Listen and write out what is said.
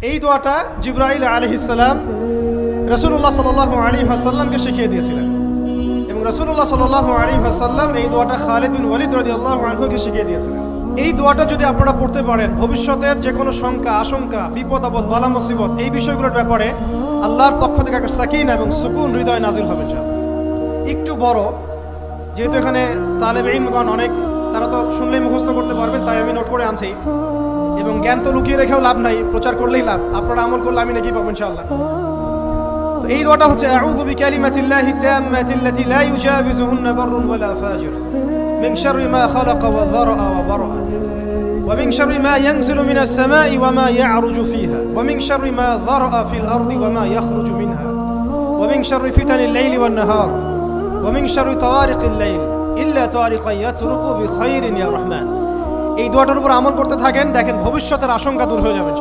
এই দোয়াটা জিবরাইল আলাইহিস সালাম রাসূলুল্লাহ সাল্লাল্লাহু আলাইহি ওয়াসাল্লামকে শিখিয়ে দিয়েছিলেন এবং রাসূলুল্লাহ সাল্লাল্লাহু আলাইহি ওয়াসাল্লাম এই দোয়াটা খালিদ বিন ওয়ালিদ রাদিয়াল্লাহু আনহুকে শিখিয়ে দিয়েছিলেন। এই দোয়াটা যদি আপনারা পড়তে পারেন, ভবিষ্যতের যে কোনো শঙ্কা, আশঙ্কা, বিপদ আপদ, বালা মুসিবত, এই বিষয়গুলোর ব্যাপারে আল্লাহর পক্ষ থেকে একটা সাকিনা এবং সুকুন হৃদয় নাজিল হবে। একটু বড়, যেহেতু এখানে তালেবে ইলমগণ অনেক, তারা তো শুনলেই মুখস্থ করতে পারবেন, তাই আমি নোট করে আনছি। এবং জ্ঞান তো লুকিয়ে রেখেও লাভ নাই, প্রচার করলেই লাভ, আপনারা আমল করলে আমি নাকি পাবো ইনশাআল্লাহ। তো এই দোয়াটা হচ্ছে আউযু বিকালিমাতিল্লাহি তাম্মাতিল্লাতি লা ইউজাবিজুহুন্না বাররুন ওয়ালা ফাজির মিন শাররি মা খালাকা ওয়া যারআ ওয়া বারআ ওয়া মিন শাররি মা ইয়ানজিলু মিনাস সামাই ওয়া মা ইয়া'রুজু ফিহা ওয়া মিন শাররি মা যারআ ফিল আরদি ওয়া মা ইয়াখরুজু মিনহা ওয়া মিন শাররি ফিতানিল লাইলি ওয়ান নাহার ওয়া মিন শাররি তাওয়ারিকিল লাইল ইল্লা তাওয়ারিকান ইয়াতরুকু বিখাইরিন ইয়া রাহমান। এই দোয়াটার উপর আমল করতে থাকেন, দেখেন ভবিষ্যতের আশঙ্কা দূর হয়ে যাবে।